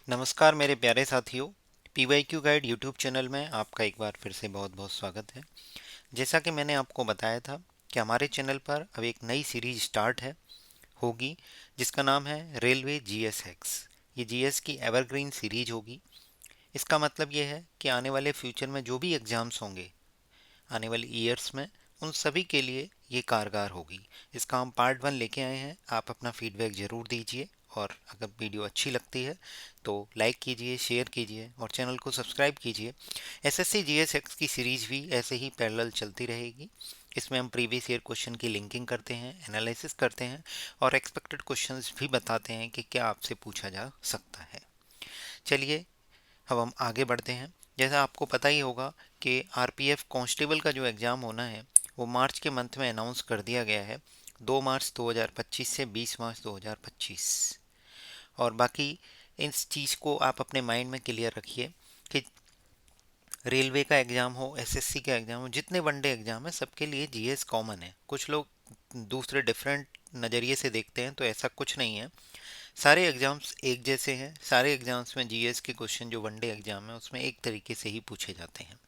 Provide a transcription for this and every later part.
नमस्कार मेरे प्यारे साथियों। PYQ गाइड यूट्यूब चैनल में आपका एक बार फिर से बहुत बहुत स्वागत है। जैसा कि मैंने आपको बताया था कि हमारे चैनल पर अब एक नई सीरीज स्टार्ट होगी, जिसका नाम है रेलवे जीएस हैक्स। ये जीएस की एवरग्रीन सीरीज होगी। इसका मतलब ये है कि आने वाले फ्यूचर में जो भी एग्ज़ाम्स होंगे आने वाले ईयर्स में, उन सभी के लिए ये कारगर होगी। इसका हम पार्ट 1 लेके आए हैं। आप अपना फीडबैक ज़रूर दीजिए, और अगर वीडियो अच्छी लगती है तो लाइक कीजिए, शेयर कीजिए और चैनल को सब्सक्राइब कीजिए। एसएससी जीएसएक्स की सीरीज भी ऐसे ही पैरेलल चलती रहेगी। इसमें हम प्रीवियस ईयर क्वेश्चन की लिंकिंग करते हैं, एनालिसिस करते हैं और एक्सपेक्टेड क्वेश्चंस भी बताते हैं कि क्या आपसे पूछा जा सकता है। चलिए अब हम आगे बढ़ते हैं। जैसा आपको पता ही होगा कि आरपीएफ कांस्टेबल का जो एग्ज़ाम होना है वो मार्च के मंथ में अनाउंस कर दिया गया है, 2 मार्च 2025 से 20 मार्च 2025। और बाकी इस चीज़ को आप अपने माइंड में क्लियर रखिए कि रेलवे का एग्ज़ाम हो, एसएससी का एग्ज़ाम हो, जितने वनडे एग्ज़ाम है सबके लिए जीएस कॉमन है। कुछ लोग दूसरे डिफरेंट नज़रिए से देखते हैं, तो ऐसा कुछ नहीं है। सारे एग्जाम्स एक जैसे हैं। सारे एग्जाम्स में जीएस के क्वेश्चन जो वनडे एग्जाम है उसमें एक तरीके से ही पूछे जाते हैं।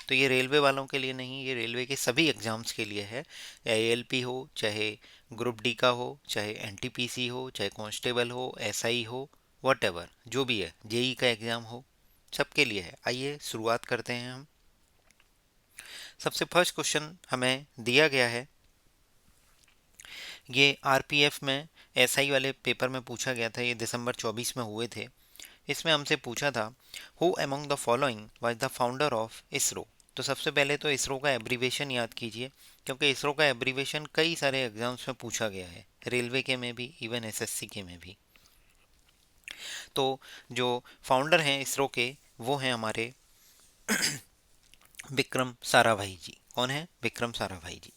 तो ये रेलवे वालों के लिए नहीं, ये रेलवे के सभी एग्जाम्स के लिए है। एएलपी हो, चाहे ग्रुप डी का हो, चाहे एनटीपीसी हो, चाहे कांस्टेबल हो, एसआई हो, वट जो भी है, जेई का एग्जाम हो, सबके लिए है। आइए शुरुआत करते हैं हम। सबसे फर्स्ट क्वेश्चन हमें दिया गया है, ये आरपीएफ में एसआई वाले पेपर में पूछा गया था, ये दिसंबर 24 में हुए थे। इसमें हमसे पूछा था, who among the following was the founder of ISRO. तो सबसे पहले तो इसरो का एब्रीवेशन याद कीजिए, क्योंकि इसरो का एब्रीवेशन कई सारे एग्जाम्स में पूछा गया है, रेलवे के में भी, इवन एसएससी के में भी। तो जो फाउंडर हैं इसरो के, वो हैं हमारे विक्रम साराभाई जी। कौन है? विक्रम साराभाई जी।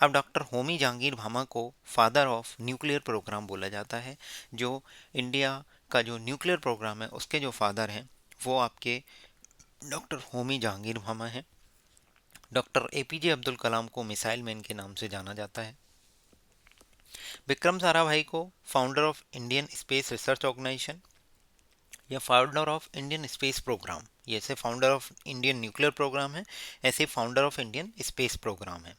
अब डॉक्टर होमी जहांगीर भामा को फादर ऑफ न्यूक्लियर प्रोग्राम बोला जाता है। जो इंडिया का जो न्यूक्लियर प्रोग्राम है उसके जो फादर हैं वो आपके डॉक्टर होमी जहांगीर भामा हैं। डॉक्टर एपीजे अब्दुल कलाम को मिसाइल मैन के नाम से जाना जाता है। विक्रम साराभाई को founder of Indian space research organisation या founder of Indian space programme, जैसे founder of Indian nuclear programme है ऐसे founder of Indian space programme है।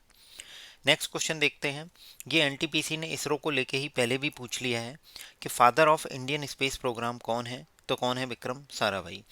नेक्स्ट क्वेश्चन देखते हैं। ये एनटीपीसी ने इसरो को लेके ही पहले भी पूछ लिया है कि father of Indian space programme कौन है, तो कौन है? विक्रम साराभाई।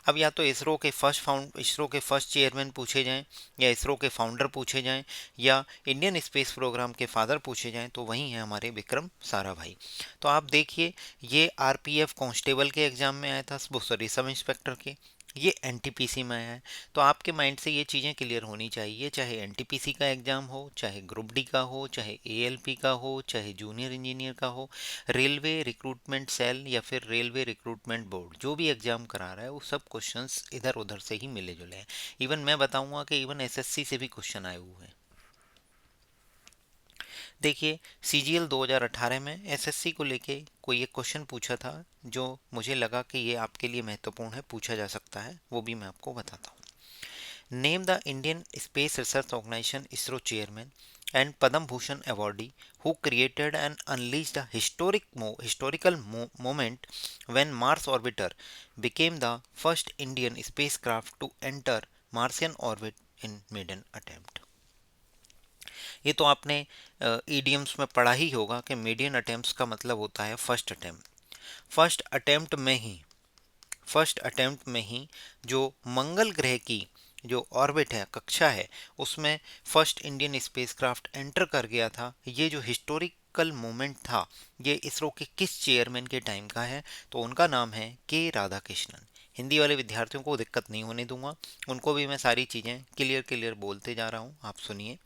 अब या तो इसरो के फर्स्ट चेयरमैन पूछे जाएं, या इसरो के फाउंडर पूछे जाएं, या इंडियन स्पेस प्रोग्राम के फादर पूछे जाएं, तो वही है हमारे विक्रम साराभाई। तो आप देखिए, ये आरपीएफ कांस्टेबल के एग्जाम में आया था, वो सॉरी सब इंस्पेक्टर के, ये एनटीपीसी में आया है। तो आपके माइंड से ये चीज़ें क्लियर होनी चाहिए, चाहे एनटीपीसी का एग्ज़ाम हो, चाहे ग्रुप डी का हो, चाहे एएलपी का हो, चाहे जूनियर इंजीनियर का हो, रेलवे रिक्रूटमेंट सेल या फिर रेलवे रिक्रूटमेंट बोर्ड जो भी एग्ज़ाम करा रहा है वो सब क्वेश्चंस इधर उधर से ही मिले जुले हैं। इवन मैं बताऊंगा कि इवन एसएससी से भी क्वेश्चन आए हुए हैं। देखिए, सीजीएल 2018 में एसएससी को लेके कोई एक क्वेश्चन पूछा था जो मुझे लगा कि ये आपके लिए महत्वपूर्ण है, पूछा जा सकता है, वो भी मैं आपको बताता हूँ। Name the Indian Space Research Organization ISRO chairman and Padam Bhushan awardee who created and unleashed a historical moment when Mars orbiter became the first Indian spacecraft to enter Martian orbit in maiden attempt। ये तो आपने EDMs में पढ़ा ही होगा कि median attempt का मतलब होता है फर्स्ट अटेम्प्ट। फर्स्ट अटेम्प्ट में ही फर्स्ट अटेम्प्ट में ही जो मंगल ग्रह की जो ऑर्बिट है, कक्षा है, उसमें फर्स्ट इंडियन स्पेसक्राफ्ट एंटर कर गया था। ये जो हिस्टोरिकल मोमेंट था, ये इसरो के किस चेयरमैन के टाइम का है? तो उनका नाम है के राधाकृष्णन। हिंदी वाले विद्यार्थियों को दिक्कत नहीं होने दूंगा, उनको भी मैं सारी चीज़ें क्लियर क्लियर बोलते जा रहा हूँ, आप सुनिए।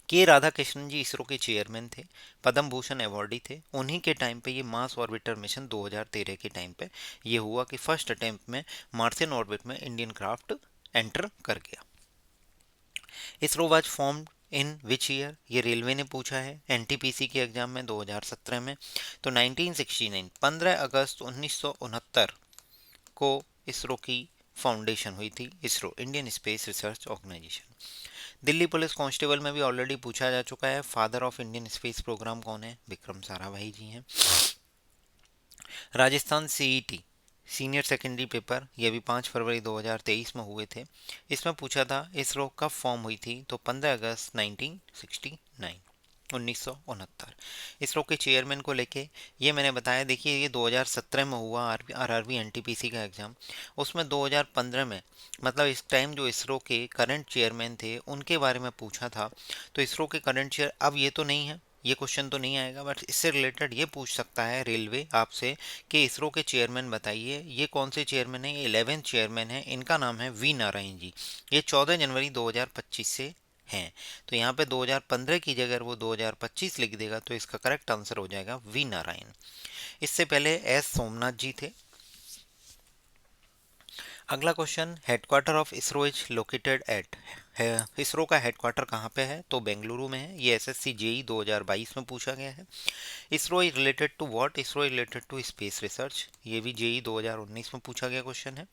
के राधाकृष्णन जी इसरो के चेयरमैन थे, पद्म भूषण अवॉर्डी थे। उन्हीं के टाइम पे ये मार्स ऑर्बिटर मिशन 2013 के टाइम पे ये हुआ कि फर्स्ट अटेम्प्ट में मार्सियन ऑर्बिट में इंडियन क्राफ्ट एंटर कर गया। ISRO was formed in which year? ये रेलवे ने पूछा है एनटीपीसी के एग्जाम में 2017 में। तो 1969 15 अगस्त 1969 को इसरो की फाउंडेशन हुई थी, ISRO Indian space research organisation. Delhi police constable में भी ऑलरेडी पूछा जा चुका है, father of Indian space programme कौन है? विक्रम साराभाई जी हैं। Rajasthan CET senior secondary paper, ये भी 5 फरवरी 2023 में हुए थे। इसमें पूछा था इसरो कब फॉर्म हुई थी, तो 15 अगस्त 1969, 1969। इसरो के चेयरमैन को लेके ये मैंने बताया, देखिए ये 2017 में हुआ आरआरबी एनटीपीसी का एग्ज़ाम। उसमें 2015 में, मतलब इस टाइम जो इसरो के करंट चेयरमैन थे उनके बारे में पूछा था। तो इसरो के करंट चेयर, अब ये तो नहीं है, ये क्वेश्चन तो नहीं आएगा, बट इससे रिलेटेड ये पूछ सकता है रेलवे आपसे कि इसरो के चेयरमैन बताइए, ये कौन से चेयरमैन है, ये 11th चेयरमैन है, इनका नाम है वी नारायण जी। ये 14 जनवरी 2025 से हैं। तो यहाँ पे 2015 की जगह वो 2025 लिख देगा तो इसका करेक्ट आंसर हो जाएगा वी नारायण। इससे पहले एस सोमनाथ जी थे। अगला question, headquarter of ISRO is located at, है इसरो का हेडक्वार्टर कहाँ पे है, तो बेंगलुरु में है। ये एसएससी जेई 2022 में पूछा गया है। ISRO is related to what, ISRO is related to space research, ये भी जेई 2019 में पूछा गया क्वेश्चन है।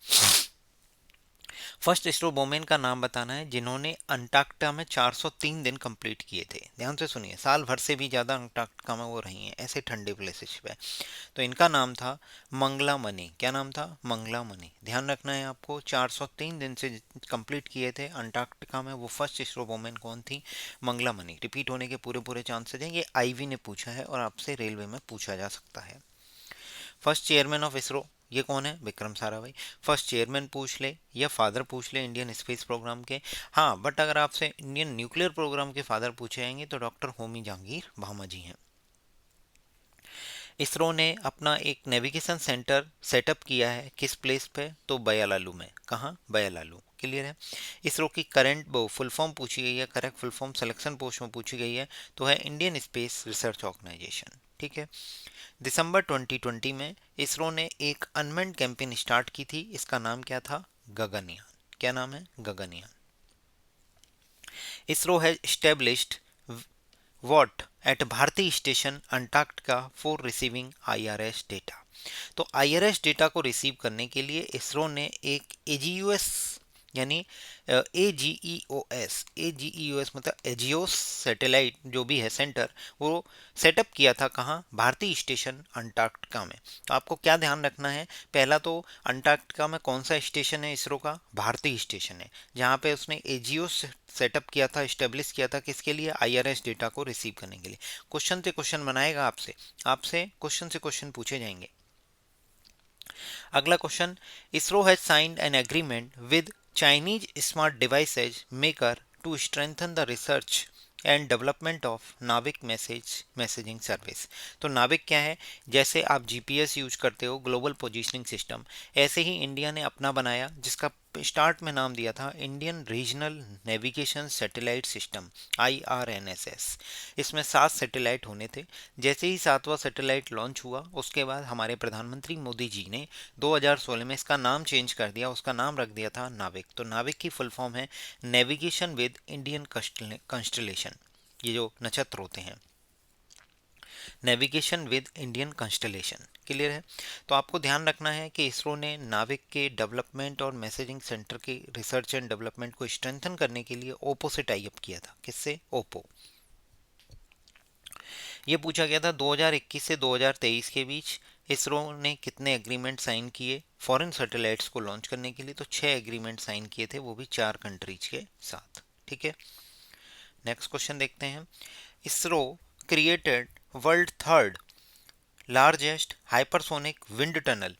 फर्स्ट इसरो वोमेन का नाम बताना है जिन्होंने अंटार्कटिका में 403 दिन कंप्लीट किए थे। ध्यान से सुनिए, साल भर से भी ज़्यादा अंटार्कटिका में वो रही हैं ऐसे ठंडे प्लेसेस पे। तो इनका नाम था मंगला मनी। क्या नाम था, मंगला मनी। ध्यान रखना है आपको, 403 दिन से कंप्लीट किए थे अंटार्कटिका में, वो फर्स्ट इसरो वोमेन कौन थी, मंगला मनी। रिपीट होने के पूरे पूरे चांसेस हैं, ये आईवी ने पूछा है और आपसे रेलवे में पूछा जा सकता है। फर्स्ट चेयरमैन ऑफ इसरो ये कौन है, विक्रम साराभाई। फर्स्ट चेयरमैन पूछ ले या फादर पूछ ले इंडियन स्पेस प्रोग्राम के, हाँ, बट अगर आपसे इंडियन न्यूक्लियर प्रोग्राम के फादर पूछे जाएंगे तो डॉक्टर होमी जहांगीर भामा जी हैं। इसरो ने अपना एक नेविगेशन सेंटर सेटअप किया है किस प्लेस पे, तो बयालालू में। कहाँ, बयालालू। क्लियर है। इसरो की करंट वो फुल फॉर्म पूछी गई है, correct full form selection post में पूछी गई है, तो है इंडियन स्पेस रिसर्च ऑर्गेनाइजेशन। ठीक है। दिसंबर 2020 में इसरो ने एक अनमेन्ड कैंपेन स्टार्ट की थी, इसका नाम क्या था, गगनयान। क्या नाम है, Gaganyaan. ISRO has established what at Bharati station Antarctica for receiving IRS data. तो आईआरएस डेटा को रिसीव करने के लिए इसरो ने एक एजीयूएस, यानी एजीईओएस मतलब एजियोस सैटेलाइट जो भी है सेंटर, वो सेटअप किया था कहाँ, भारतीय स्टेशन अंटार्कटिका में। तो आपको क्या ध्यान रखना है, पहला तो अंटार्कटिका में कौन सा स्टेशन है इसरो का, भारतीय स्टेशन है, जहाँ पे उसने एजियोस सेटअप किया था, स्टेब्लिश किया था, किसके लिए, आईआरएस डेटा को रिसीव करने के लिए। क्वेश्चन से क्वेश्चन बनाएगा आपसे, आपसे क्वेश्चन से क्वेश्चन पूछे जाएंगे। अगला question, ISRO has signed an agreement with Chinese smart devices maker to strengthen the research and development of NavIC messaging service. तो नाविक क्या है, जैसे आप जीपीएस यूज करते हो, ग्लोबल पोजीशनिंग सिस्टम, ऐसे ही इंडिया ने अपना बनाया जिसका स्टार्ट में नाम दिया था Indian regional navigation satellite system, IRNSS. इसमें 7 सैटेलाइट होने थे। जैसे ही 7वां सैटेलाइट लॉन्च हुआ उसके बाद हमारे प्रधानमंत्री मोदी जी ने 2016 में इसका नाम चेंज कर दिया, उसका नाम रख दिया था नाविक। तो नाविक की फुल फॉर्म है नेविगेशन विद इंडियन कंस्टलेशन, ये जो नक्षत्र होते हैं, navigation with Indian constellation. Clear है। तो आपको ध्यान रखना है कि इसरो ने नाविक के डेवलपमेंट और मैसेजिंग सेंटर के रिसर्च एंड डेवलपमेंट को स्ट्रेंथन करने के लिए ओप्पो से टाई अप किया था। किससे, ओप्पो। ये पूछा गया था 2021 से 2023 के बीच इसरो ने कितने एग्रीमेंट साइन किए फॉरेन सैटेलाइट्स को लॉन्च करने के लिए, तो 6 एग्रीमेंट साइन किए थे, वो भी 4 कंट्रीज के साथ। ठीक है। नेक्स्ट क्वेश्चन देखते हैं, ISRO created world third largest hypersonic wind tunnel.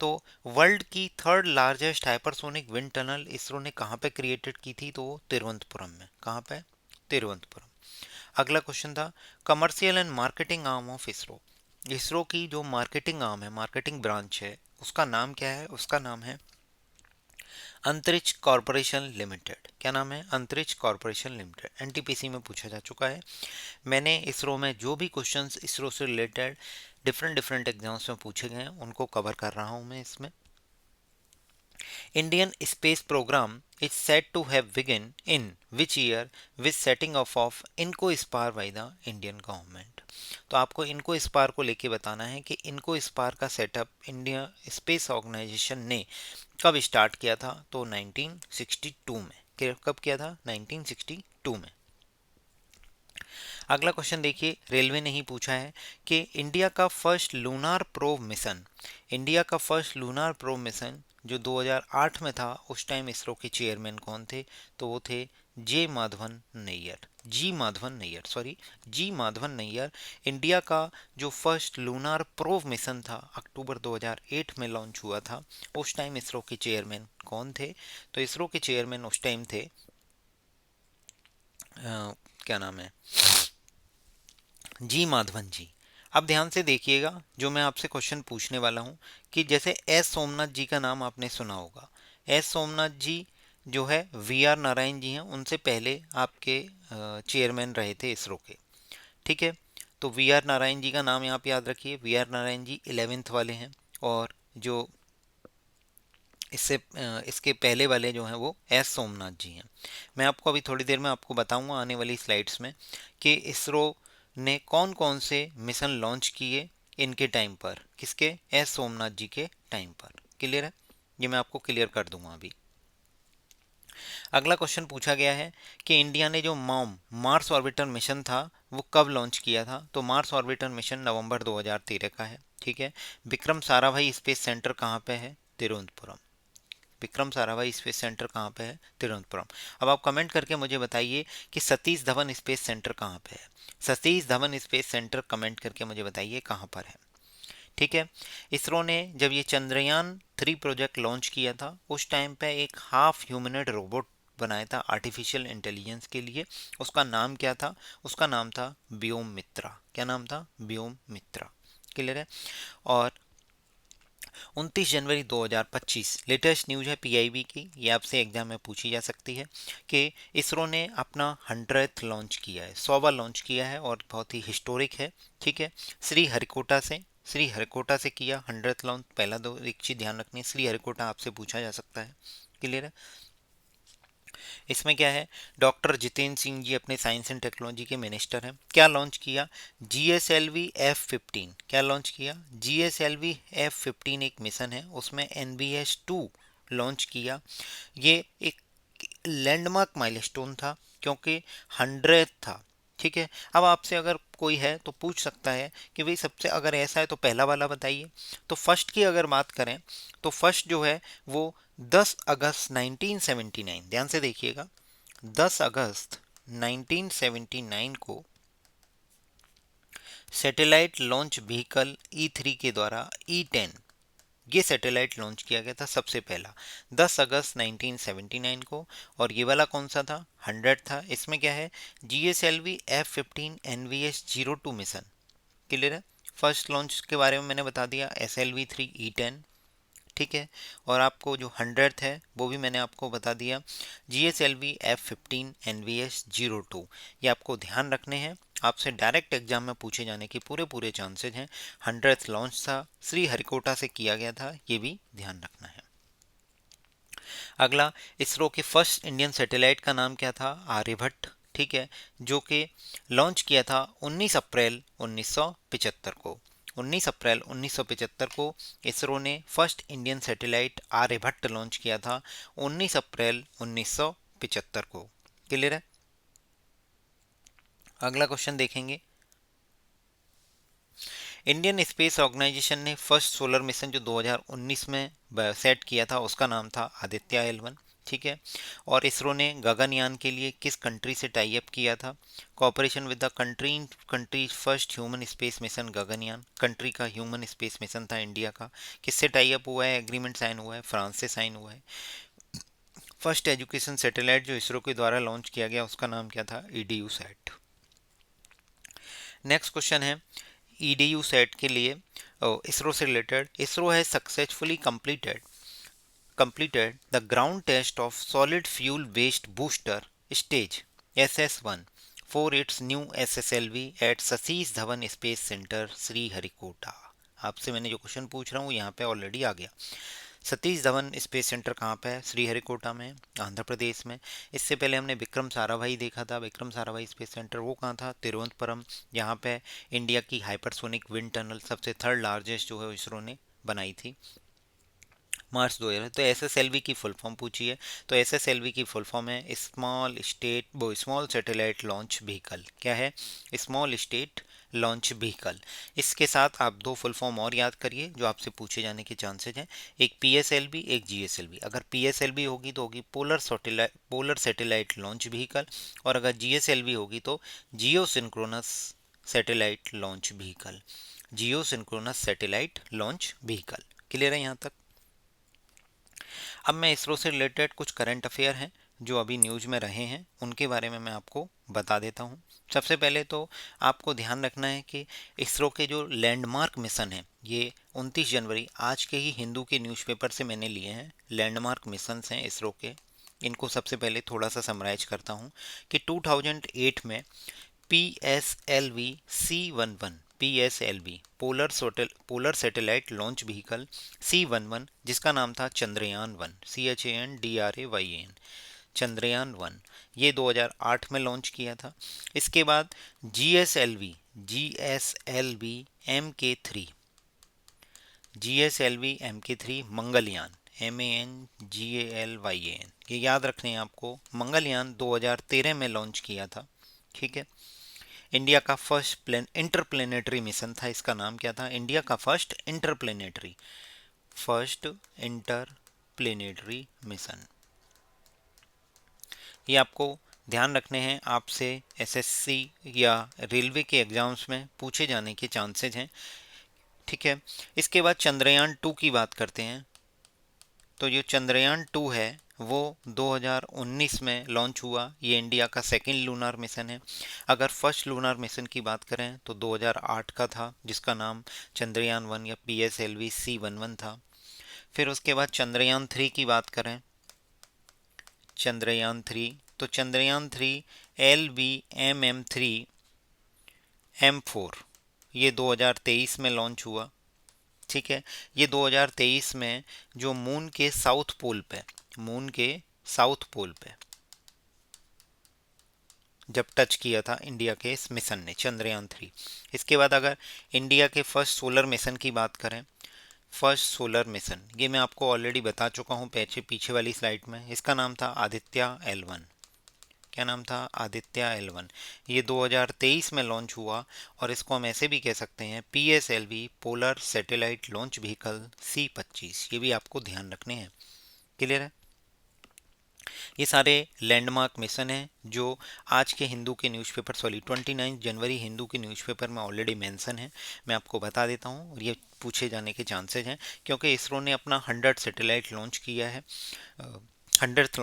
तो वर्ल्ड की third largest hypersonic wind tunnel ISRO ने कहाँ पे क्रिएटेड की थी, तो तिरुवनंतपुरम में। कहाँ पे, तिरुवनंतपुरम। अगला क्वेश्चन था, commercial and marketing arm of ISRO. ISRO की जो मार्केटिंग आर्म है, मार्केटिंग ब्रांच है, उसका नाम क्या है, उसका नाम है अंतरिक्ष कॉरपोरेशन लिमिटेड। क्या नाम है, अंतरिक्ष कॉरपोरेशन लिमिटेड। एनटीपीसी में पूछा जा चुका है। मैंने इसरो में जो भी क्वेश्चंस इसरो से रिलेटेड डिफरेंट डिफरेंट एग्जाम्स में पूछे गए हैं उनको कवर कर रहा हूं मैं इसमें। Indian space program is said to have begun in which year with setting off of INCOSPAR by the Indian government। तो आपको INCOSPAR को लेके बताना है कि INCOSPAR का सेटअप इंडिया स्पेस ऑर्गेनाइजेशन ने कब स्टार्ट किया था, तो 1962 में। कब किया था, 1962 में। अगला क्वेश्चन देखिए, रेलवे ने ही पूछा है कि इंडिया का फर्स्ट लूनार प्रोब मिशन जो 2008 में था, उस टाइम इसरो के चेयरमैन कौन थे? तो वो थे जी माधवन नैयर। इंडिया का जो फर्स्ट लूनार प्रोब मिशन था, अक्टूबर 2008 में लॉन्च हुआ था, उस टाइम इसरो के चेयरमैन कौन थे? तो इसरो के चेयरमैन उस टाइम थे क्या नाम है, जी माधवन जी। अब ध्यान से देखिएगा, जो मैं आपसे क्वेश्चन पूछने वाला हूँ, कि जैसे एस सोमनाथ जी का नाम आपने सुना होगा। एस सोमनाथ जी जो है वी आर नारायण जी हैं, उनसे पहले आपके चेयरमैन रहे थे इसरो के। ठीक है, तो वी आर नारायण जी का नाम यहाँ पे याद रखिए। We are Narayan ji 11th वाले हैं, और जो इसके पहले वाले जो हैं वो एस सोमनाथ जी हैं। मैं आपको अभी थोड़ी देर में आपको बताऊंगा आने वाली स्लाइड्स में कि इसरो ने कौन कौन से मिशन लॉन्च किए इनके टाइम पर, किसके, एस सोमनाथ जी के टाइम पर। क्लियर है? ये मैं आपको क्लियर कर दूंगा अभी। अगला क्वेश्चन पूछा गया है कि इंडिया ने जो मार्स ऑर्बिटर मिशन था वो कब लॉन्च किया था? तो मार्स ऑर्बिटर मिशन नवंबर 2013 का है। ठीक है, विक्रम साराभाई स्पेस सेंटर कहाँ पे है? तिरुवनंतपुरम। विक्रम साराभाई स्पेस सेंटर कहाँ पे है? तिरुवनंतपुरम। अब आप कमेंट करके मुझे बताइए कि सतीश धवन स्पेस सेंटर कहाँ पे है? Satish Dhawan space centre comment करके मुझे बताइए कहाँ पर है। ठीक है, इसरो ने जब ये चंद्रयान 3 प्रोजेक्ट लॉन्च किया था, उस टाइम पे एक हाफ ह्यूमनॉइड रोबोट बनाया था आर्टिफिशियल इंटेलिजेंस के लिए। उसका नाम क्या था? उसका नाम था व्योम मित्रा। क्या नाम था? व्योम मित्रा। क्लियर है? और 29 जनवरी 2025 लेटेस्ट न्यूज है पीआईबी की, ये आपसे एग्जाम में पूछी जा सकती है, कि इसरो ने अपना 100th लॉन्च किया है, 100वां लॉन्च किया है, और बहुत ही हिस्टोरिक है। ठीक है, श्री हरिकोटा से किया 100th लॉन्च। पहला दो एक चीज ध्यान रखनी है, श्री हरिकोटा आपसे पूछा जा सकता है। क्लियर है? इसमें क्या है, डॉक्टर जितेंद्र सिंह जी अपने साइंस एंड टेक्नोलॉजी के मिनिस्टर हैं। क्या लॉन्च किया? GSLV-F15। क्या लॉन्च किया? GSLV-F15 एक मिशन है, उसमें NBS-2 लॉन्च किया। ये एक लैंडमार्क माइलस्टोन था, क्योंकि 100 था। ठीक है, अब आपसे अगर कोई है तो पूछ सकता है कि भाई सबसे, अगर ऐसा है तो पहला वाला बताइए। तो फर्स्ट की अगर बात करें, तो फर्स्ट जो है वो 10 अगस्त 1979, ध्यान से देखिएगा, 10 अगस्त 1979 को सैटेलाइट लॉन्च व्हीकल E3 के द्वारा E10, ये सैटेलाइट लॉन्च किया गया था सबसे पहला 10 अगस्त 1979 को। और ये वाला कौन सा था? 100 था। इसमें क्या है, GSLV-F15 NVS-02 मिशन। क्लियर है? फर्स्ट लॉन्च के बारे में मैंने बता दिया, SLV-3 E10। ठीक है, और आपको जो 100th है वो भी मैंने आपको बता दिया, GSLV-F15 NVS-02। ये आपको ध्यान रखने हैं, आपसे डायरेक्ट एग्जाम में पूछे जाने के पूरे पूरे चांसेस हैं। 100th लॉन्च था, श्री हरिकोटा से किया गया था, ये भी ध्यान रखना है। अगला, इसरो के फर्स्ट इंडियन सैटेलाइट का नाम क्या था? आर्यभट्ट। ठीक है, जो कि लॉन्च किया था 19 अप्रैल 1975 को। 19 अप्रैल 1975 को इसरो ने first Indian satellite Aryabhata launch किया था, 19 अप्रैल 1975 को। क्लियर है? अगला क्वेश्चन देखेंगे, इंडियन स्पेस ऑर्गेनाइजेशन ने फर्स्ट सोलर मिशन जो 2019 में सेट किया था, उसका नाम था आदित्य L1। ठीक है, और इसरो ने गगनयान के लिए किस कंट्री से टाई अप किया था? Cooperation with the country first human space mission Gaganyaan, country का ह्यूमन स्पेस मिशन था इंडिया का। किससे टाई अप हुआ है? एग्रीमेंट साइन हुआ है, फ्रांस से साइन हुआ है। फर्स्ट एजुकेशन सैटेलाइट जो इसरो के द्वारा लॉन्च किया गया, उसका नाम क्या था? EDU sat. नेक्स्ट क्वेश्चन है, EDU सेट के लिए इसरो से related, ISRO has successfully completed the ground test of solid fuel waste booster stage SS1 for its new SSLV at Satish Dhawan space centre Sriharikota. आपसे मैंने जो क्वेश्चन पूछ रहा हूँ यहाँ पे ऑलरेडी आ गया। सतीश धवन स्पेस सेंटर कहाँ पे है? श्रीहरिकोटा में, आंध्र प्रदेश में। इससे पहले हमने विक्रम साराभाई देखा था, विक्रम साराभाई स्पेस सेंटर, वो कहाँ था? तिरुवनंतपुरम। यहाँ पे इंडिया की हाइपरसोनिक विंड टनल सबसे थर्ड लार्जेस्ट जो है इसरो ने बनाई थी। मार्च 2000। तो एसएसएलवी की फुल फॉर्म पूछी है, तो एसएसएलवी की फुल फॉर्म है स्मॉल सैटेलाइट लॉन्च व्हीकल। क्या है? Small state launch vehicle. इसके साथ आप दो फुल फॉर्म और याद करिए जो आपसे पूछे जाने के चांसेस हैं, एक पीएसएलवी, एक जीएसएलवी। अगर पीएसएलवी होगी तो होगी पोलर सैटेलाइट लॉन्च व्हीकल, और अगर जीएसएलवी होगी तो geosynchronous satellite launch vehicle. Geosynchronous satellite launch vehicle. Clear है यहाँ तक? अब मैं इसरो से रिलेटेड कुछ करंट अफेयर हैं जो अभी न्यूज में रहे हैं, उनके बारे में मैं आपको बता देता हूँ। सबसे पहले तो आपको ध्यान रखना है कि इसरो के जो लैंडमार्क मिशन है, ये 29 जनवरी, आज के ही हिंदू के न्यूज़पेपर से मैंने लिए हैं। लैंडमार्क मिशन हैं इसरो के, इनको सबसे पहले थोड़ा सा समराइज करता हूँ कि 2008 में PSLV-C11, PSLV polar satellite launch vehicle C11, जिसका नाम था चंद्रयान 1, CHANDRAYAN, चंद्रयान 1, ये 2008 में लॉन्च किया था। इसके बाद GSLV MK3, GSLV-MK3 Mangalyaan, MANGALYAN, ये याद रखने हैं आपको। मंगलयान 2013 में लॉन्च किया था। ठीक है। इंडिया का फर्स्ट इंटरप्लेनेटरी मिशन था। इसका नाम क्या था? इंडिया का फर्स्ट इंटरप्लेनेटरी मिशन। ये आपको ध्यान रखने हैं, आपसे एसएससी या रेलवे के एग्जाम्स में पूछे जाने के चांसेस हैं। ठीक है। इसके बाद चंद्रयान 2 की बात करते हैं। तो जो चंद्रयान 2 है वो 2019 में लॉन्च हुआ। ये इंडिया का सेकंड लूनार मिशन है। अगर फर्स्ट लूनार मिशन की बात करें तो 2008 का था, जिसका नाम चंद्रयान 1 या PSLV-C11 था। फिर उसके बाद चंद्रयान 3 की बात करें, चंद्रयान 3, तो चंद्रयान 3 LVMM-3M4, ये 2023 में लॉन्च हुआ। ठीक है। ये 2023 में जो मून के साउथ पोल पे जब टच किया था इंडिया के इस मिशन ने, चंद्रयान 3। इसके बाद अगर इंडिया के फर्स्ट सोलर मिशन की बात करें, फर्स्ट सोलर मिशन, ये मैं आपको ऑलरेडी बता चुका हूँ पीछे वाली स्लाइड में। इसका नाम था आदित्य L1। क्या नाम था? आदित्य L1। ये 2023 में लॉन्च हुआ, और इसको हम ऐसे भी कह सकते हैं PSLV polar satellite launch vehicle C25। ये भी आपको ध्यान रखने हैं। क्लियर है? ये सारे लैंडमार्क मिशन हैं जो आज के हिंदू के न्यूज़पेपर, 29 जनवरी हिंदू के न्यूज़पेपर में ऑलरेडी मेंशन है। मैं आपको बता देता हूँ, और ये पूछे जाने के चांसेस हैं क्योंकि इसरो ने अपना 100 सैटेलाइट लॉन्च किया है। 100th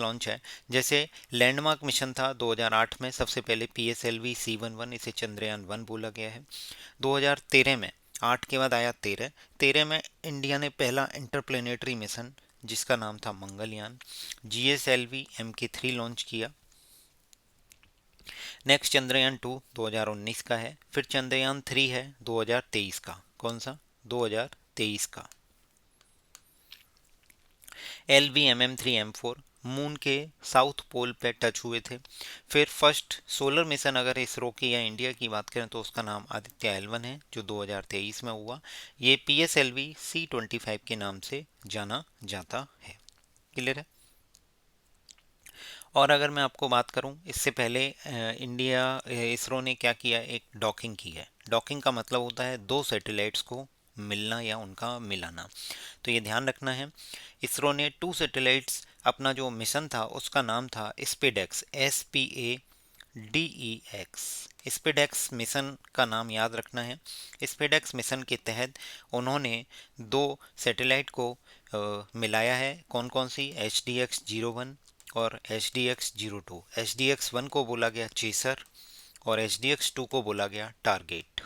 लॉन्च है। जैसे लैंडमार्क मिशन था 2008 में, सबसे पहले PSLV-C11, इसे चंद्रयान 1 बोला गया है। 2013 में, 8 के बाद आया 13 में इंडिया ने पहला इंटरप्लेनेटरी मिशन, जिसका नाम था मंगलयान, GSLV-MK3 लॉन्च किया। नेक्स्ट चंद्रयान 2 2019 का है। फिर चंद्रयान 3 है 2023 का। कौन सा? 2023 का। LVMM-3M4 मून के साउथ पोल पे टच हुए थे। फिर फर्स्ट सोलर मिशन अगर इसरो की या इंडिया की बात करें तो उसका नाम आदित्य L1 है, जो 2023 में हुआ। ये PSLV-C25 के नाम से जाना जाता है। क्लियर है? और अगर मैं आपको बात करूं, इससे पहले इसरो ने क्या किया, एक डॉकिंग की है। डॉकिंग का मतलब होता है दो सैटेलाइट्स को मिलना या उनका मिलाना। तो ये ध्यान रखना है, इसरो ने 2 सैटेलाइट्स, अपना जो मिशन था उसका नाम था स्पेडेक्स, SPADEX। स्पेडेक्स मिशन का नाम याद रखना है। स्पेडेक्स मिशन के तहत उन्होंने 2 सैटेलाइट को मिलाया है। कौन कौन सी? HDX-01 और HDX-02। HDX-1 को बोला गया चेसर, और HDX-2 को बोला गया टारगेट।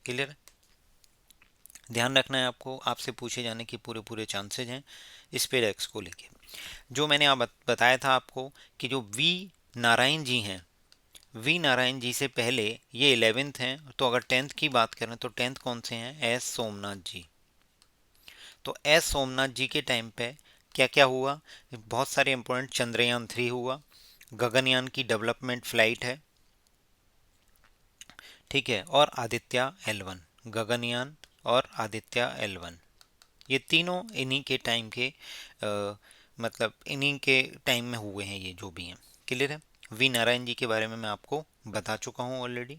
क्लियर? ध्यान रखना है आपको, आपसे पूछे जाने के पूरे पूरे चांसेस हैं स्पेसएक्स को लेके। जो मैंने आप बताया था आपको कि जो नारायण जी हैं, नारायण जी से पहले ये 11th हैं, तो अगर 10th की बात करें तो 10th कौन से हैं? सोमनाथ जी। तो सोमनाथ जी के टाइम पे क्या क्या हुआ? बहुत सारे इंपॉर्टेंट, चंद्रयान 3 हुआ, गगनयान की डेवलपमेंट फ्लाइट है। ठीक है। और आदित्य L1, गगनयान और आदित्य L1, ये तीनों इन्हीं के टाइम के मतलब इन्हीं के टाइम में हुए हैं, ये जो भी हैं। क्लियर है। वी नारायण जी के बारे में मैं आपको बता चुका हूँ ऑलरेडी।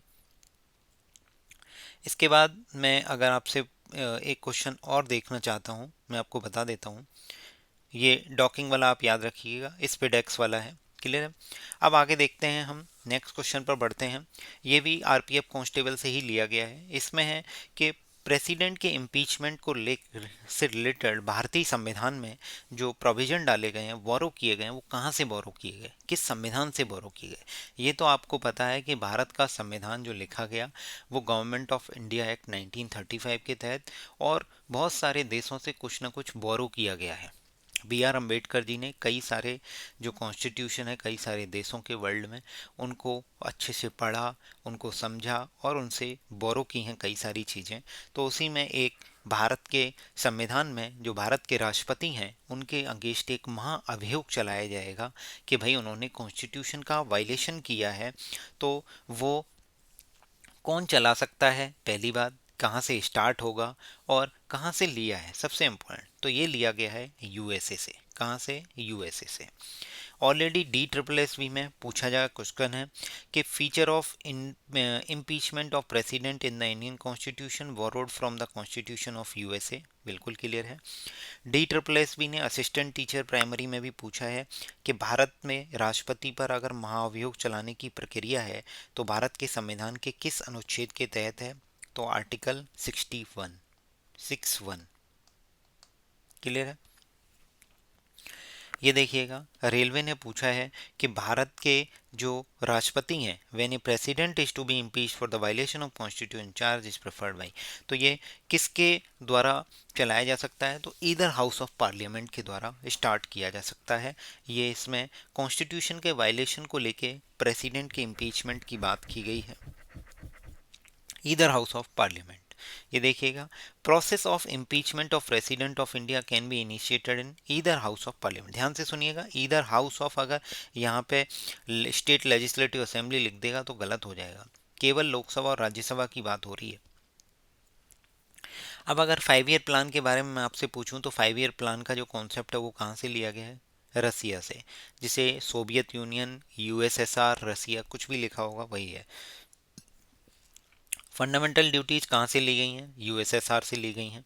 इसके बाद मैं अगर आपसे एक क्वेश्चन और देखना चाहता हूँ, मैं आपको बता देता हूँ। ये डॉकिंग वाला आप याद रखिएगा, इस पे डेक्स वाला है। क्लियर है। अब आगे देखते हैं, हम नेक्स्ट क्वेश्चन पर बढ़ते हैं। ये भी आरपीएफ कांस्टेबल से ही लिया गया है। इसमें है कि प्रेसिडेंट के इम्पीचमेंट को ले से रिलेटेड भारतीय संविधान में जो प्रोविजन डाले गए हैं, बोरो किए गए हैं, वो कहाँ से बोरो किए गए, किस संविधान से बोरो किए गए। ये तो आपको पता है कि भारत का संविधान जो लिखा गया वो गवर्नमेंट ऑफ इंडिया एक्ट 1935 के तहत, और बहुत सारे देशों से कुछ ना कुछ बोरो किया गया है। बी आर अम्बेडकर जी ने कई सारे जो कॉन्स्टिट्यूशन है कई सारे देशों के वर्ल्ड में, उनको अच्छे से पढ़ा, उनको समझा और उनसे बोरो की हैं कई सारी चीज़ें। तो उसी में एक भारत के संविधान में जो भारत के राष्ट्रपति हैं उनके अगेंस्ट एक महाअभियोग चलाया जाएगा कि भाई उन्होंने कॉन्स्टिट्यूशन का वायलेशन किया है। तो वो कौन चला सकता है, पहली बात, कहाँ से स्टार्ट होगा और कहाँ से लिया है, सबसे इम्पोर्टेंट। तो ये लिया गया है यूएसए से। कहाँ से? यूएसए से। Already D triple S B में पूछा जा क्वेश्चन है कि feature of impeachment of president in the Indian constitution borrowed from the constitution of USA. बिल्कुल क्लियर है। डी ट्रिपल एस बी ने असिस्टेंट टीचर प्राइमरी में भी पूछा है कि भारत में राष्ट्रपति पर अगर महाअभियोग चलाने की प्रक्रिया है तो भारत के संविधान के किस अनुच्छेद के तहत है। तो आर्टिकल 61। क्लियर है। ये देखिएगा, रेलवे ने पूछा है कि भारत के जो राष्ट्रपति हैं, when a president is to be impeached for the violation of constitution charge is preferred by. तो ये किसके द्वारा चलाया जा सकता है? तो ईदर हाउस ऑफ पार्लियामेंट के द्वारा स्टार्ट किया जा सकता है। ये इसमें कॉन्स्टिट्यूशन के वायलेशन को लेके प्रेसिडेंट के इम्पीचमेंट की बात की गई है, ईदर हाउस ऑफ पार्लियामेंट। ये देखिएगा, process of impeachment of president of India can be initiated in either house of parliament. ध्यान से सुनिएगा, ईदर हाउस ऑफ, अगर यहाँ पे स्टेट लेजिस्लेटिव असेंबली लिख देगा तो गलत हो जाएगा, केवल लोकसभा और राज्यसभा की बात हो रही है। अब अगर 5 ईयर प्लान के बारे में मैं आपसे पूछूं तो 5 ईयर प्लान का जो कॉन्सेप्ट है वो कहाँ से लिया गया है? रसिया से, जिसे सोवियत यूनियन, यूएसएसआर, रसिया कुछ भी लिखा होगा वही है। फंडामेंटल ड्यूटीज कहाँ से ली गई हैं? यूएसएसआर से ली गई हैं।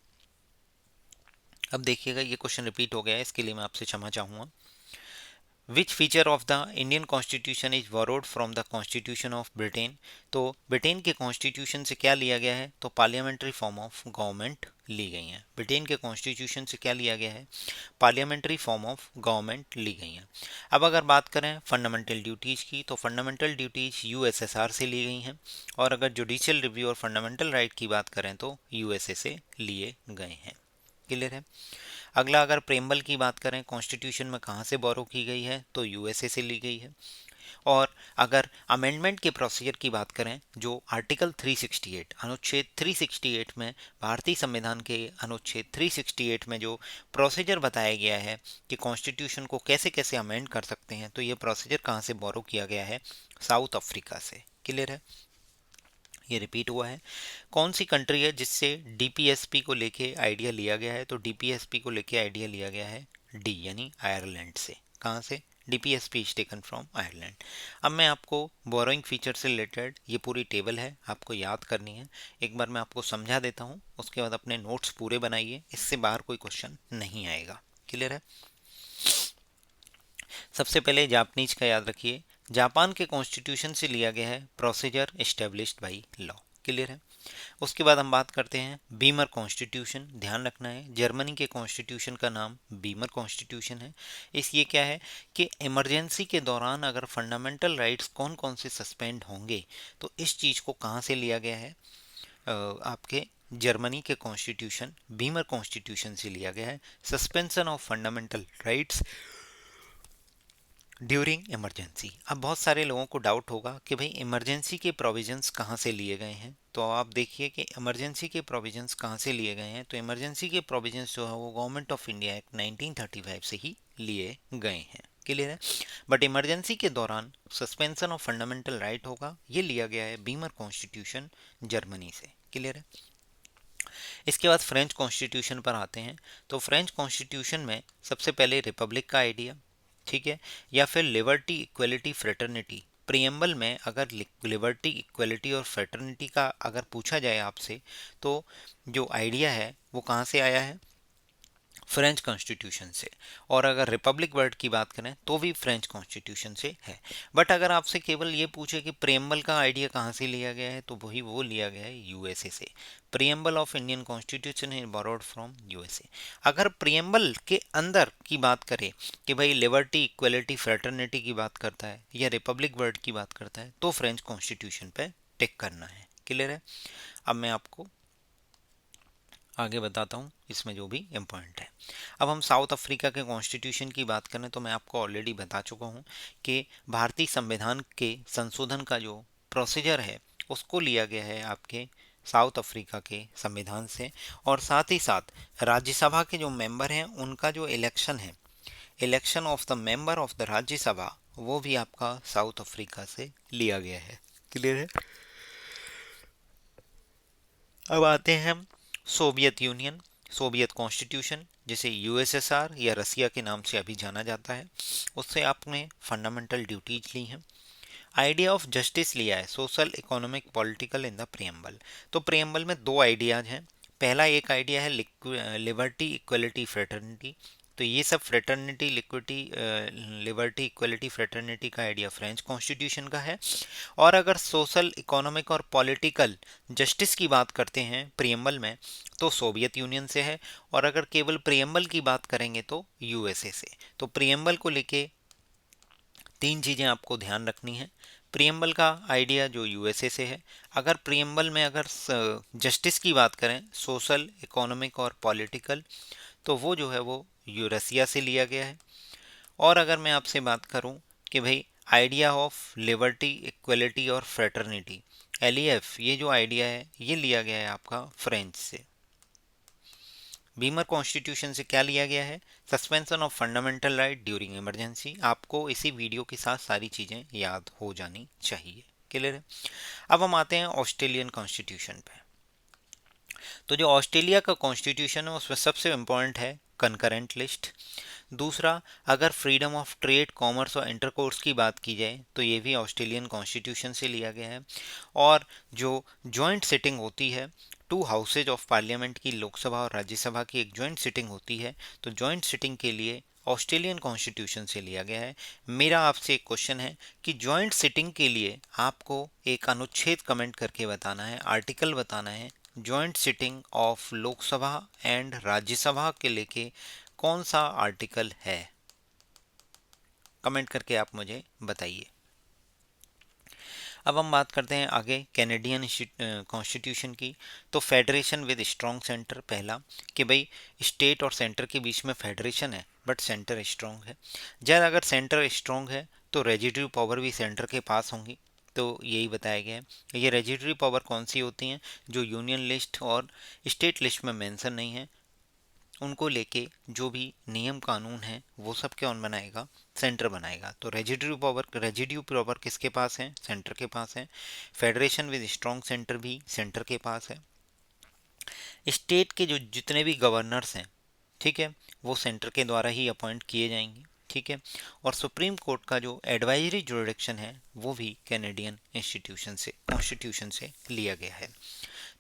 अब देखिएगा, ये क्वेश्चन रिपीट हो गया है, इसके लिए मैं आपसे क्षमा चाहूँगा। Which feature of the Indian constitution is borrowed from the constitution of Britain. तो ब्रिटेन के कॉन्स्टिट्यूशन से क्या लिया गया है? तो पार्लियामेंट्री फॉर्म ऑफ गवर्नमेंट ली गई हैं। ब्रिटेन के कॉन्स्टिट्यूशन से क्या लिया गया है? पार्लियामेंट्री फॉर्म ऑफ गवर्नमेंट ली गई हैं। अब अगर बात करें फंडामेंटल ड्यूटीज़ की, तो फंडामेंटल ड्यूटीज़ यूएसएसआर से ली गई हैं, और अगर जुडिशियल रिव्यू और फंडामेंटल राइट की बात करें तो यूएसए से लिए गए हैं। क्लियर है। अगला, अगर प्रेम्बल की बात करें कॉन्स्टिट्यूशन में कहाँ से बोरो की गई है, तो यूएसए से ली गई है। और अगर अमेंडमेंट के प्रोसीजर की बात करें, जो आर्टिकल 368, अनुच्छेद 368 में, भारतीय संविधान के अनुच्छेद 368 में जो प्रोसीजर बताया गया है कि कॉन्स्टिट्यूशन को कैसे कैसे अमेंड कर सकते हैं, तो ये प्रोसीजर कहाँ से बोरो किया गया है? साउथ अफ्रीका से। क्लियर है। ये रिपीट हुआ है। कौन सी कंट्री है जिससे डीपीएसपी को लेके आइडिया लिया गया है? तो डीपीएसपी को लेके आइडिया लिया गया है डी, यानी आयरलैंड से। कहाँ से? DPSP is taken from Ireland. अब मैं आपको बोरोइंग फीचर से रिलेटेड ये पूरी टेबल है, आपको याद करनी है। एक बार मैं आपको समझा देता हूँ, उसके बाद अपने नोट्स पूरे बनाइए, इससे बाहर कोई क्वेश्चन नहीं आएगा। क्लियर है। सबसे पहले जापानीज का याद रखिए, जापान के कॉन्स्टिट्यूशन से लिया गया है procedure established by law. Clear है। उसके बाद हम बात करते हैं बीमर कॉन्स्टिट्यूशन। ध्यान रखना है, जर्मनी के कॉन्स्टिट्यूशन का नाम बीमर कॉन्स्टिट्यूशन है। इस ये क्या है कि इमरजेंसी के दौरान अगर फंडामेंटल राइट्स कौन कौन से सस्पेंड होंगे, तो इस चीज़ को कहाँ से लिया गया है? आपके जर्मनी के कॉन्स्टिट्यूशन, बीमर कॉन्स्टिट्यूशन से लिया गया है। Suspension of fundamental rights during emergency. अब बहुत सारे लोगों को डाउट होगा कि भाई इमरजेंसी के प्रोविजंस कहाँ से लिए गए हैं। तो आप देखिए कि इमरजेंसी के प्रोविजंस कहाँ से लिए गए हैं। तो इमरजेंसी के प्रोविजंस जो है वो गवर्नमेंट ऑफ इंडिया एक्ट 1935 से ही लिए गए हैं। क्लियर है। बट इमरजेंसी के दौरान सस्पेंशन ऑफ फंडामेंटल राइट होगा, ये लिया गया है बीमर कॉन्स्टिट्यूशन, जर्मनी से। क्लियर है। इसके बाद फ्रेंच कॉन्स्टिट्यूशन पर आते हैं। तो फ्रेंच कॉन्स्टिट्यूशन में सबसे पहले रिपब्लिक का आइडिया, ठीक है, या फिर लिबर्टी इक्वलिटी फ्रेटर्निटी। प्रियम्बल में अगर लिबर्टी इक्वलिटी और फ्रेटर्निटी का अगर पूछा जाए आपसे, तो जो आइडिया है वो कहाँ से आया है? फ्रेंच कॉन्स्टिट्यूशन से। और अगर रिपब्लिक वर्ड की बात करें तो भी फ्रेंच कॉन्स्टिट्यूशन से है। बट अगर आपसे केवल ये पूछे कि प्रियम्बल का आइडिया कहाँ से लिया गया है, तो वही वो लिया गया है यूएसए से। प्रियम्बल ऑफ इंडियन कॉन्स्टिट्यूशन है बोरोड फ्रॉम यूएसए। अगर प्रियम्बल के अंदर की बात करें कि भाई लिबर्टी इक्वलिटी फ्रेटर्निटी की बात करता है या रिपब्लिक वर्ड की बात करता है, तो फ्रेंच कॉन्स्टिट्यूशन पे टिक करना है। क्लियर है? अब मैं आपको आगे बताता हूँ इसमें जो भी इम्पोर्टेंट है। अब हम साउथ अफ्रीका के कॉन्स्टिट्यूशन की बात करें तो मैं आपको ऑलरेडी बता चुका हूँ कि भारतीय संविधान के संशोधन का जो प्रोसीजर है उसको लिया गया है आपके साउथ अफ्रीका के संविधान से। और साथ ही साथ राज्यसभा के जो मेंबर हैं उनका जो इलेक्शन है, election of the member of the Rajya Sabha, वो भी आपका साउथ अफ्रीका से लिया गया है। क्लियर है? अब आते हैं हम सोवियत यूनियन, सोवियत कॉन्स्टिट्यूशन, जिसे यूएसएसआर या रसिया के नाम से अभी जाना जाता है। उससे आपने फंडामेंटल ड्यूटीज ली हैं। आइडिया ऑफ जस्टिस लिया है, social economic political in the preamble. तो प्रियम्बल में दो आइडियाज हैं। पहला एक आइडिया है लिबर्टी इक्वलिटी फ्रेटर्निटी। तो ये सब फ्रेटर्निटी लिक्विटी लिबर्टी इक्वलिटी फ्रेटर्निटी का आइडिया फ्रेंच कॉन्स्टिट्यूशन का है। और अगर सोशल इकोनॉमिक और पॉलिटिकल जस्टिस की बात करते हैं प्रियम्बल में, तो सोवियत यूनियन से है। और अगर केवल प्रियम्बल की बात करेंगे तो यूएसए से। तो प्रियम्बल को लेके तीन चीज़ें आपको ध्यान रखनी है। प्रियम्बल का आइडिया जो यूएसए से है। अगर प्रियम्बल में अगर जस्टिस की बात करें, सोशल इकोनॉमिक और पॉलिटिकल, तो वो जो है वो रसिया से लिया गया है। और अगर मैं आपसे बात करूं कि भाई आइडिया ऑफ लिबर्टी इक्वलिटी और फ्रेटर्निटी, एलईएफ, ये जो आइडिया है ये लिया गया है आपका फ्रेंच से। बीमर कॉन्स्टिट्यूशन से क्या लिया गया है? Suspension of fundamental right during emergency. आपको इसी वीडियो के साथ सारी चीज़ें याद हो जानी चाहिए। क्लियर है? अब हम आते हैं ऑस्ट्रेलियन कॉन्स्टिट्यूशन पे। तो जो ऑस्ट्रेलिया का कॉन्स्टिट्यूशन है उसमें सबसे इम्पोर्टेंट है कंकरेंट लिस्ट। दूसरा, अगर फ्रीडम ऑफ ट्रेड, कॉमर्स और इंटरकोर्स की बात की जाए तो ये भी ऑस्ट्रेलियन कॉन्स्टिट्यूशन से लिया गया है। और जो जॉइंट सिटिंग होती है, टू हाउसेज ऑफ पार्लियामेंट की, लोकसभा और राज्यसभा की एक जॉइंट सिटिंग होती है, तो जॉइंट सिटिंग के लिए ऑस्ट्रेलियन कॉन्स्टिट्यूशन से लिया गया है। मेरा आपसे एक क्वेश्चन है कि जॉइंट सिटिंग के लिए आपको एक अनुच्छेद कमेंट करके बताना है, आर्टिकल बताना है। Joint sitting of Lok Sabha and Rajya Sabha के लेके कौन सा आर्टिकल है? कमेंट करके आप मुझे बताइए। अब हम बात करते हैं आगे कैनेडियन कॉन्स्टिट्यूशन की। तो फेडरेशन विद स्ट्रॉन्ग सेंटर, पहला कि भाई स्टेट और सेंटर के बीच में फेडरेशन है बट सेंटर स्ट्रॉन्ग है। जब अगर सेंटर स्ट्रॉन्ग है तो रेजिड्यू पावर भी सेंटर के पास होंगी। तो यही बताया गया है। ये रेजिड्यू पावर कौन सी होती हैं? जो यूनियन लिस्ट और स्टेट लिस्ट में मेंशन नहीं है, उनको लेके जो भी नियम कानून है वो सब कौन बनाएगा? सेंटर बनाएगा। तो रेजिड्यू पावर किसके पास है? सेंटर के पास है। फेडरेशन विद स्ट्रॉन्ग सेंटर भी सेंटर के पास है। स्टेट के जो जितने भी गवर्नर्स हैं, ठीक है, वो सेंटर के द्वारा ही अपॉइंट किए जाएंगे। ठीक है। और सुप्रीम कोर्ट का जो एडवाइजरी जुरिडिक्शन है वो भी कैनेडियन इंस्टीट्यूशन से, कॉन्स्टिट्यूशन से लिया गया है।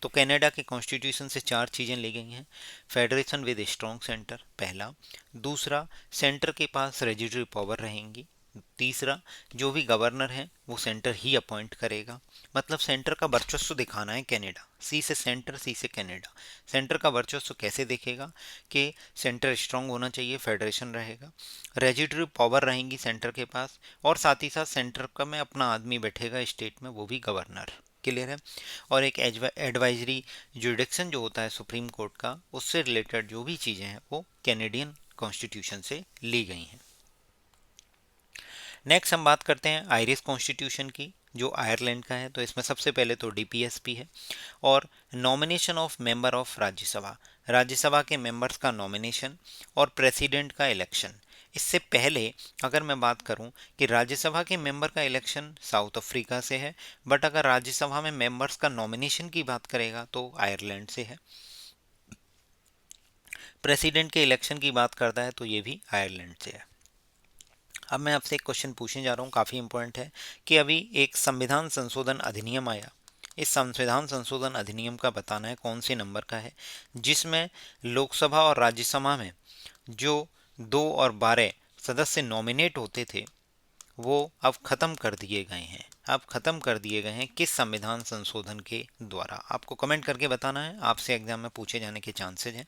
तो कनाडा के कॉन्स्टिट्यूशन से चार चीज़ें ली गई हैं। फेडरेशन विद स्ट्रॉन्ग सेंटर, पहला। दूसरा, सेंटर के पास रेजिड्यूरी पावर रहेंगी। तीसरा, जो भी गवर्नर है वो सेंटर ही अपॉइंट करेगा। मतलब सेंटर का वर्चस्व दिखाना है कनाडा। सी से सेंटर, सी से कनाडा। सेंटर का वर्चस्व कैसे देखेगा? कि सेंटर स्ट्रांग होना चाहिए, फेडरेशन रहेगा, रेजिड्यूरी पावर रहेंगी सेंटर के पास, और साथ ही साथ सेंटर का में अपना आदमी बैठेगा स्टेट में, वो भी गवर्नर। क्लियर है? और एक एडवाइजरी जुडिक्शन जो होता है सुप्रीम कोर्ट का, उससे रिलेटेड जो भी चीज़ें हैं वो कैनेडियन कॉन्स्टिट्यूशन से ली गई हैं। नेक्स्ट हम बात करते हैं आयरिश कॉन्स्टिट्यूशन की, जो आयरलैंड का है। तो इसमें सबसे पहले तो डीपीएसपी है। और nomination of member of Rajya Sabha, Rajya Sabha के मेंबर्स का नॉमिनेशन और प्रेसिडेंट का इलेक्शन। इससे पहले अगर मैं बात करूं कि राज्यसभा के मेंबर का इलेक्शन साउथ अफ्रीका से है, बट अगर राज्यसभा में मेंबर्स का नॉमिनेशन की बात करेगा तो आयरलैंड से है। प्रेसिडेंट के इलेक्शन की बात करता है तो ये भी आयरलैंड से है। अब मैं आपसे एक क्वेश्चन पूछने जा रहा हूँ, काफ़ी इंपॉर्टेंट है, कि अभी एक संविधान संशोधन अधिनियम आया। इस संविधान संशोधन अधिनियम का बताना है कौन से नंबर का है, जिसमें लोकसभा और राज्यसभा में जो 2 और 12 सदस्य नॉमिनेट होते थे वो अब खत्म कर दिए गए हैं। अब खत्म कर दिए गए हैं किस संविधान संशोधन के द्वारा? आपको कमेंट करके बताना है, आपसे एग्जाम में पूछे जाने के चांसेस हैं।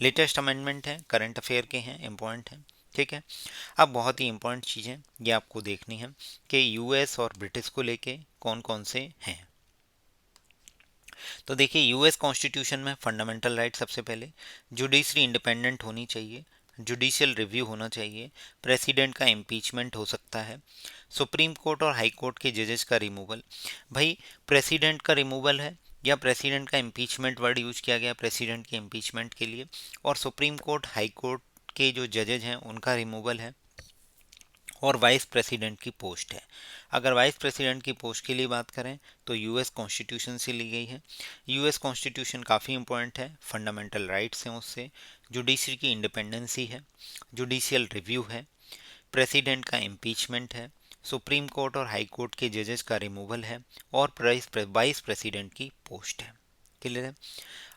लेटेस्ट अमेंडमेंट है, करंट अफेयर के हैं, इंपॉर्टेंट है, ठीक है। अब बहुत ही इंपॉर्टेंट चीज़ें ये आपको देखनी है कि यूएस और ब्रिटिश को लेके कौन कौन से हैं। तो देखिए, यूएस कॉन्स्टिट्यूशन में फंडामेंटल राइट सबसे पहले, जुडिशरी इंडिपेंडेंट होनी चाहिए, जुडिशियल रिव्यू होना चाहिए, प्रेसिडेंट का इम्पीचमेंट हो सकता है, सुप्रीम कोर्ट और हाई कोर्ट के जजेस का रिमूवल। भाई, प्रेसिडेंट का रिमूवल है या प्रेसिडेंट का इम्पीचमेंट वर्ड यूज किया गया प्रेसिडेंट के इम्पीचमेंट के लिए, और सुप्रीम कोर्ट हाई कोर्ट के जो जजेज हैं उनका रिमूवल है, और वाइस प्रेसिडेंट की पोस्ट है। अगर वाइस प्रेसिडेंट की पोस्ट की लिए बात करें तो यूएस कॉन्स्टिट्यूशन से ली गई है। यूएस कॉन्स्टिट्यूशन काफ़ी इंपॉर्टेंट है, फंडामेंटल राइट्स हैं उससे, जुडिशरी की इंडिपेंडेंसी है, जुडिशियल रिव्यू है, प्रेसिडेंट का इम्पीचमेंट है, सुप्रीम कोर्ट और हाई कोर्ट के जजेस का रिमूवल है, और वाइस प्रेसिडेंट की पोस्ट है। क्लियर है?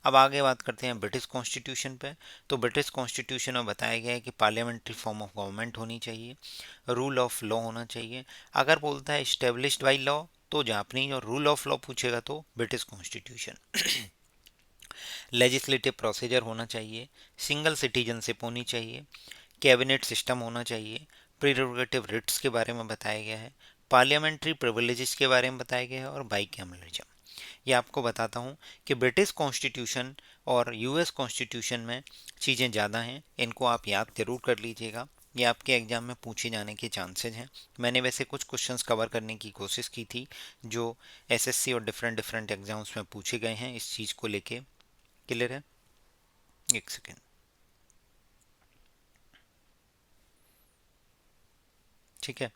अब आगे बात करते हैं ब्रिटिश कॉन्स्टिट्यूशन पे। तो ब्रिटिश कॉन्स्टिट्यूशन में बताया गया है कि पार्लियामेंट्री फॉर्म ऑफ गवर्नमेंट होनी चाहिए, रूल ऑफ लॉ होना चाहिए। अगर बोलता है इस्टेब्लिश्ड बाई लॉ तो जापानी, और रूल ऑफ लॉ पूछेगा तो ब्रिटिश कॉन्स्टिट्यूशन। लेजिस्लेटिव प्रोसीजर होना चाहिए, सिंगल सिटीजनशिप होनी चाहिए, कैबिनेट सिस्टम होना चाहिए, प्रीरोगेटिव रिट्स के बारे में बताया गया है, पार्लियामेंट्री प्रिविलेजेस के बारे में बताया गया है, और बाइकैमरलिज्म। ये आपको बताता हूँ कि ब्रिटिश कॉन्स्टिट्यूशन और यूएस कॉन्स्टिट्यूशन में चीज़ें ज़्यादा हैं, इनको आप याद जरूर कर लीजिएगा, ये आपके एग्जाम में पूछे जाने के चांसेस हैं। मैंने वैसे कुछ क्वेश्चंस कवर करने की कोशिश की थी जो एसएससी और डिफरेंट डिफरेंट एग्जाम्स में पूछे गए हैं इस चीज़ को लेके। क्लियर है? एक सेकेंड, ठीक है।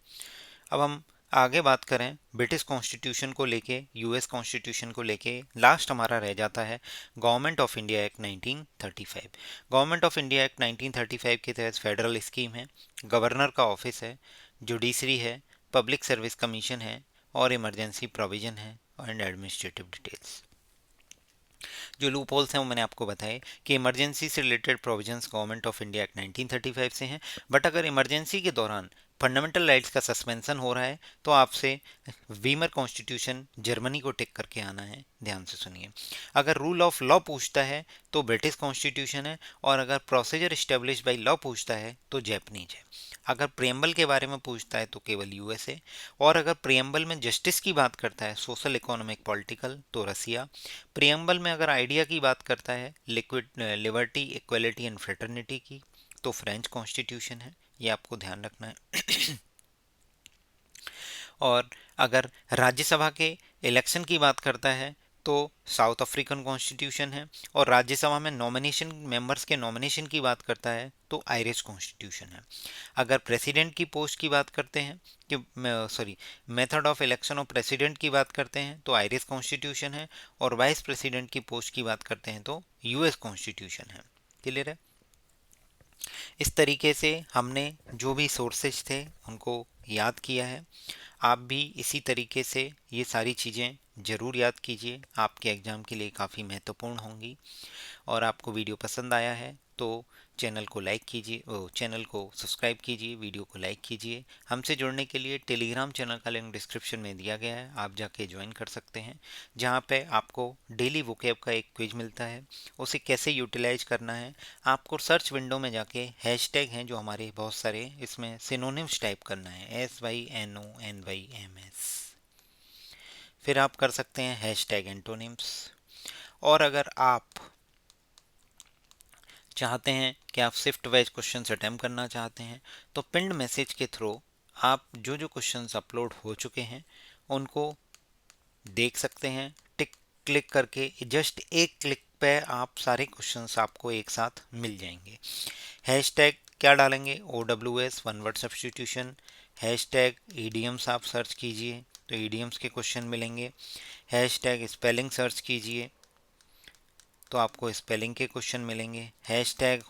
अब हम आगे बात करें ब्रिटिश कॉन्स्टिट्यूशन को लेके, यूएस कॉन्स्टिट्यूशन को लेके, लास्ट हमारा रह जाता है government of India act 1935। Government of India act 1935 के तहत फेडरल स्कीम है, गवर्नर का ऑफिस है, जुडिशरी है, पब्लिक सर्विस कमीशन है, और इमरजेंसी प्रोविजन है, एंड एडमिनिस्ट्रेटिव डिटेल्स। जो लूप होल्स हैं वो मैंने आपको बताए कि इमरजेंसी से related provisions government of India act 1935 से हैं, बट अगर इमरजेंसी के दौरान फंडामेंटल राइट्स का सस्पेंशन हो रहा है तो आपसे वीमर कॉन्स्टिट्यूशन जर्मनी को टिक करके आना है। ध्यान से सुनिए, अगर रूल ऑफ लॉ पूछता है तो ब्रिटिश कॉन्स्टिट्यूशन है, और अगर प्रोसीजर इस्टेब्लिश बाई लॉ पूछता है तो जैपनीज है। अगर प्रियम्बल के बारे में पूछता है तो केवल यूएसए, और अगर प्रियम्बल में जस्टिस की बात करता है, सोशल इकोनॉमिक पॉलिटिकल, तो रसिया। प्रियम्बल में अगर आइडिया की बात करता है, liquid liberty equality and fraternity की, तो फ्रेंच कॉन्स्टिट्यूशन है, ये आपको ध्यान रखना है। और अगर राज्यसभा के इलेक्शन की बात करता है तो साउथ अफ्रीकन कॉन्स्टिट्यूशन है, और राज्यसभा में नॉमिनेशन मेंबर्स के नॉमिनेशन की बात करता है तो आयरिश कॉन्स्टिट्यूशन है। अगर प्रेसिडेंट की पोस्ट की बात करते हैं कि sorry method of election of president की बात करते हैं तो आयरिश कॉन्स्टिट्यूशन है, और वाइस प्रेसिडेंट की पोस्ट की बात करते हैं तो यूएस कॉन्स्टिट्यूशन है। क्लियर है? इस तरीके से हमने जो भी सोर्सेज थे उनको याद किया है। आप भी इसी तरीके से ये सारी चीज़ें ज़रूर याद कीजिए, आपके एग्ज़ाम के लिए काफ़ी महत्वपूर्ण होंगी। और आपको वीडियो पसंद आया है तो चैनल को लाइक कीजिए, चैनल को सब्सक्राइब कीजिए, वीडियो को लाइक कीजिए। हमसे जुड़ने के लिए टेलीग्राम चैनल का लिंक डिस्क्रिप्शन में दिया गया है, आप जाके ज्वाइन कर सकते हैं, जहां पे आपको डेली वोकैब का एक क्विज मिलता है, उसे कैसे यूटिलाइज करना है। आपको सर्च विंडो में जाके हैशटैग हैं जो हमारे बहुत सारे, इसमें सिनोनिम्स टाइप करना है, SYNONYMS, फिर आप कर सकते हैं हैशटैग एंटोनिम्स। और अगर आप चाहते हैं कि आप शिफ्ट वाइज क्वेश्चन अटैम्प्ट करना चाहते हैं तो पिंड मैसेज के थ्रू आप जो जो क्वेश्चंस अपलोड हो चुके हैं उनको देख सकते हैं। टिक क्लिक करके जस्ट एक क्लिक पे आप सारे क्वेश्चंस आपको एक साथ मिल जाएंगे। हैशटैग क्या डालेंगे? OWS, one word substitution. Hashtag EDMs आप सर्च कीजिए तो ईडीएम्स के क्वेश्चन मिलेंगे। हैशटैग स्पेलिंग सर्च कीजिए तो आपको स्पेलिंग के क्वेश्चन मिलेंगे। हैश टैग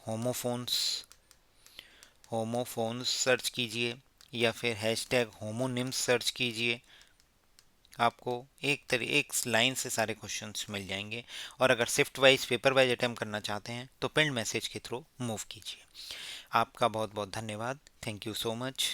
होमोफोन्स सर्च कीजिए या फिर हैश टैग होमोनिम्स सर्च कीजिए। आपको एक लाइन से सारे क्वेश्चंस मिल जाएंगे। और अगर shift wise paper wise attempt करना चाहते हैं तो पिन मैसेज के थ्रू मूव कीजिए। आपका बहुत बहुत धन्यवाद। Thank you so much.